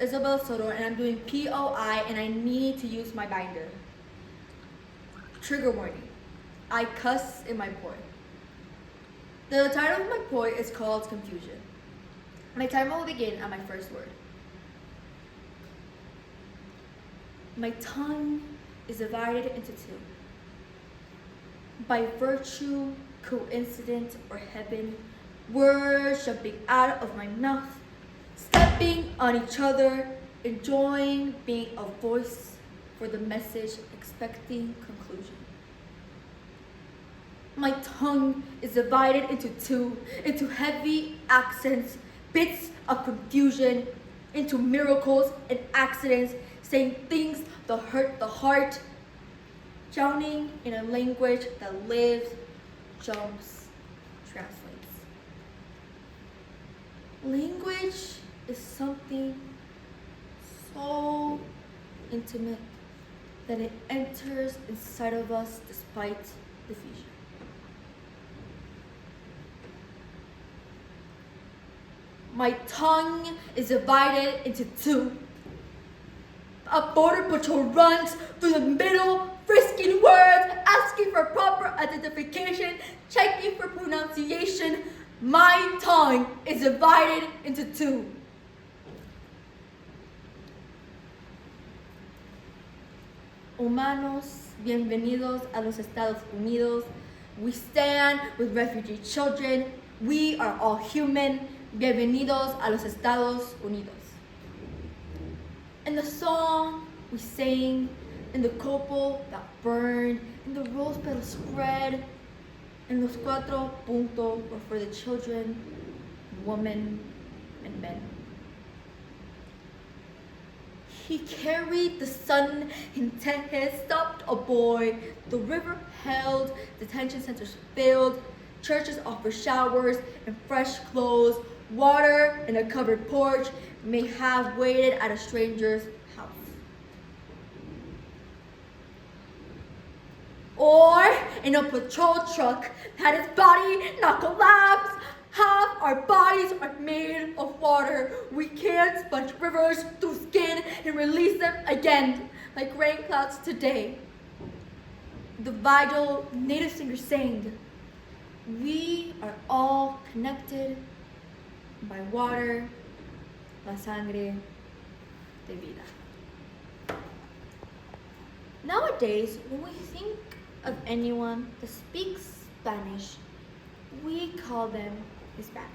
Isabel Soto, and I'm doing POI, and I need to use my binder. Trigger warning. I cuss in my poem. The title of my poem is called Confusion. My timer will begin at my first word. My tongue is divided into two. By virtue, coincidence, or heaven, words jumping out of my mouth, stepping on each other, enjoying being a voice for the message, expecting conclusion. My tongue is divided into two, into heavy accents, bits of confusion, into miracles and accidents, saying things that hurt the heart, drowning in a language that lives, jumps, translates. Language is something so intimate that it enters inside of us despite diffusion. My tongue is divided into two. A border patrol runs through the middle, frisking words, asking for proper identification, checking for pronunciation. My tongue is divided into two. Humanos, bienvenidos a los Estados Unidos. We stand with refugee children. We are all human. Bienvenidos a los Estados Unidos. In the song we sang, in the copal that burned, in the rose petals spread, in los cuatro puntos were for the children, women, and men. He carried the sun in Tejes, stopped a boy, the river held, detention centers filled, churches offer showers and fresh clothes, water in a covered porch, may have waited at a stranger's house. Or in a patrol truck that its body not collapse. Half our bodies are made of water. We can't sponge rivers through skin and release them again like rain clouds today. The vigil native singer sang, we are all connected by water, la sangre de vida. Nowadays, when we think of anyone that speaks Spanish, we call them Hispanic.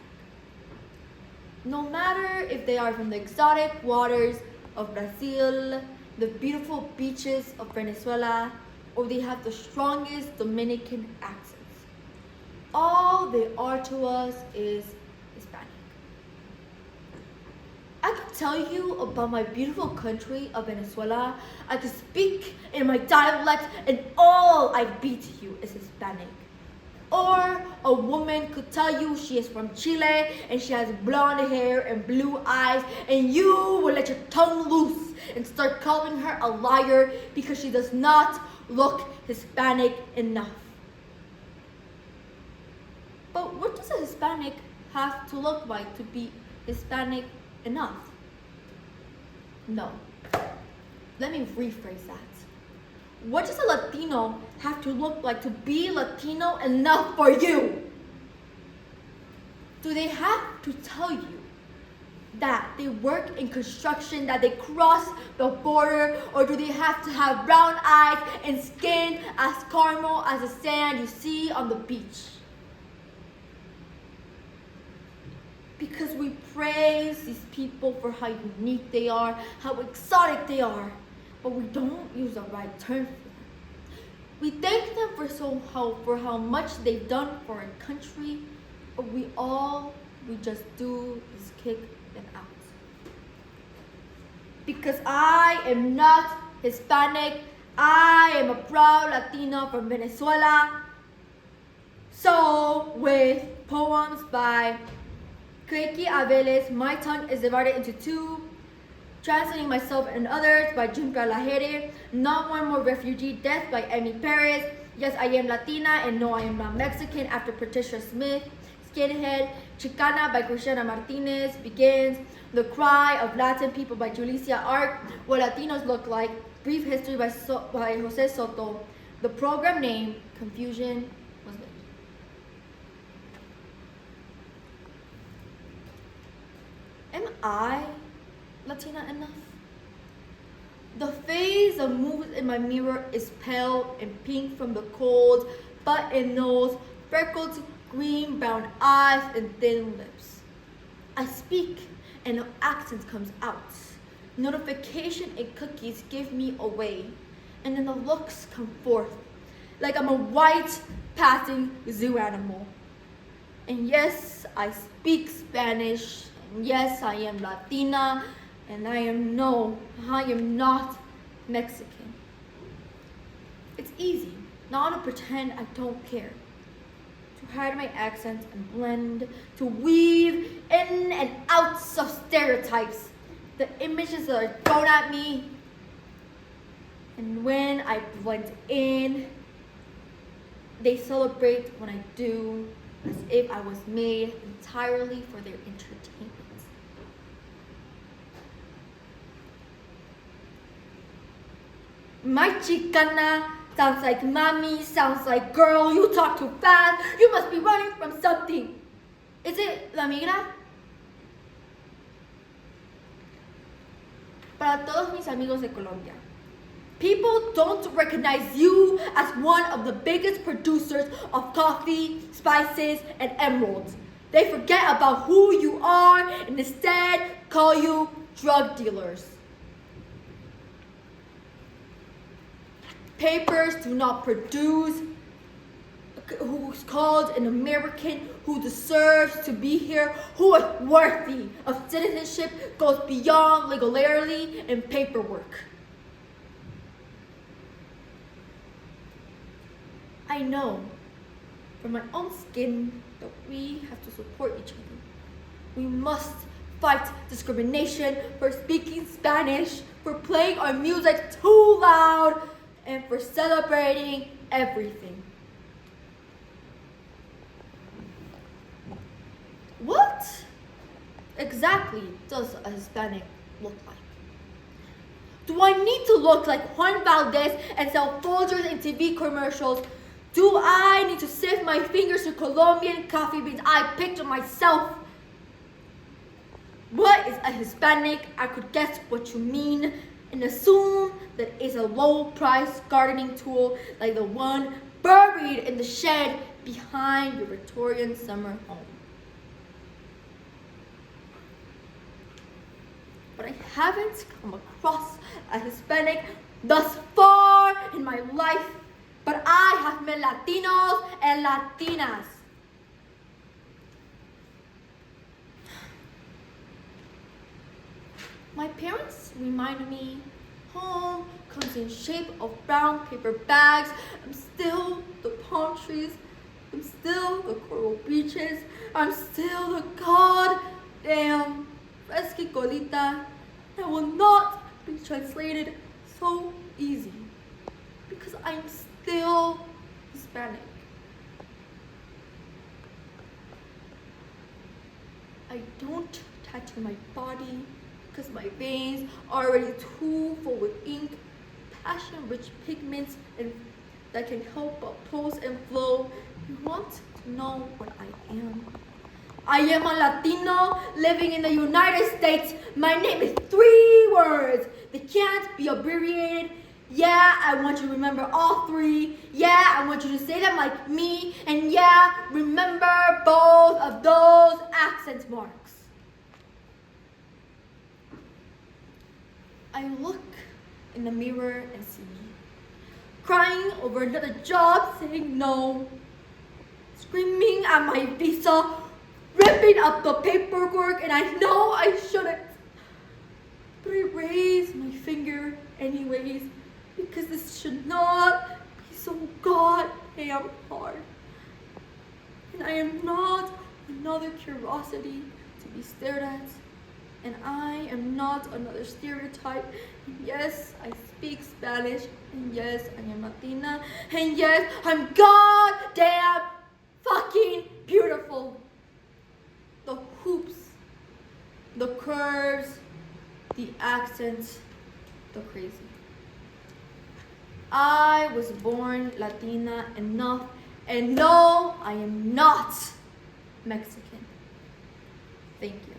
No matter if they are from the exotic waters of Brazil, the beautiful beaches of Venezuela, or they have the strongest Dominican accents. All they are to us is Hispanic. I could tell you about my beautiful country of Venezuela. I could speak in my dialect and all I beat to you is Hispanic. Or a woman could tell you she is from Chile and she has blonde hair and blue eyes, and you will let your tongue loose and start calling her a liar because she does not look Hispanic enough. But what does a Hispanic have to look like to be Hispanic enough? No. Let me rephrase that. What does a Latino have to look like to be Latino enough for you? Do they have to tell you that they work in construction, that they cross the border, or do they have to have brown eyes and skin as caramel as the sand you see on the beach? Because we praise these people for how unique they are, how exotic they are, but we don't use the right term for them. We thank them for how much they've done for our country, but we just do is kick them out. Because I am not Hispanic, I am a proud Latino from Venezuela. So, with poems by Keiki Aveles, My Tongue is Divided into Two, Translating Myself and Others by Junca Lahiri, Not One More Refugee Death by Emmy Perez, Yes, I Am Latina and No, I Am Not Mexican after Patricia Smith, Skinhead, Chicana by Cristiana Martinez begins, The Cry of Latin People by Julicia Arc, What Latinos Look Like, Brief History by Jose Soto. The program name, Confusion, was made. Am I Latina enough? The face that moves in my mirror is pale and pink from the cold, button nose, freckled green brown eyes, and thin lips. I speak and no accent comes out. Notification and cookies give me away, and then the looks come forth like I'm a white passing zoo animal. And yes, I speak Spanish, and yes, I am Latina, and I am not Mexican. It's easy not to pretend I don't care, to hide my accent and blend, to weave in and out of stereotypes, the images that are thrown at me. And when I blend in, they celebrate when I do, as if I was made entirely for their entertainment. My Chicana sounds like mommy, sounds like girl, you talk too fast, you must be running from something. Is it La Migra? Para todos mis amigos de Colombia, people don't recognize you as one of the biggest producers of coffee, spices, and emeralds. They forget about who you are and instead call you drug dealers. Papers do not produce who's called an American, who deserves to be here, who is worthy of citizenship, goes beyond legality and paperwork. I know from my own skin that we have to support each other. We must fight discrimination for speaking Spanish, for playing our music too loud, and for celebrating everything. What exactly does a Hispanic look like? Do I need to look like Juan Valdez and sell Folgers in TV commercials? Do I need to sift my fingers through Colombian coffee beans I picked myself? What is a Hispanic? I could guess what you mean and assume that it's a low-priced gardening tool like the one buried in the shed behind your Victorian summer home. But I haven't come across a Hispanic thus far in my life, but I have met Latinos and Latinas. My parents remind me home comes in shape of brown paper bags. I'm still the palm trees. I'm still the coral beaches. I'm still the goddamn fresquicolita that will not be translated so easy because I'm still Hispanic. I don't tattoo my body because my veins are already too full with ink, passion-rich pigments, and that can help but pulse and flow. You want to know what I am? I am a Latino living in the United States. My name is 3 words. They can't be abbreviated. Yeah, I want you to remember all 3. Yeah, I want you to say them like me. And yeah, remember both of those accent marks. I look in the mirror and see me, crying over another job, saying no, screaming at my visa, ripping up the paperwork, and I know I shouldn't. But I raise my finger anyways, because this should not be so goddamn hard. And I am not another curiosity to be stared at. And I am not another stereotype. And yes, I speak Spanish. And yes, I am Latina. And yes, I'm goddamn fucking beautiful. the curves, the accents, the crazy. I was born Latina enough, and no, I am not Mexican. Thank you.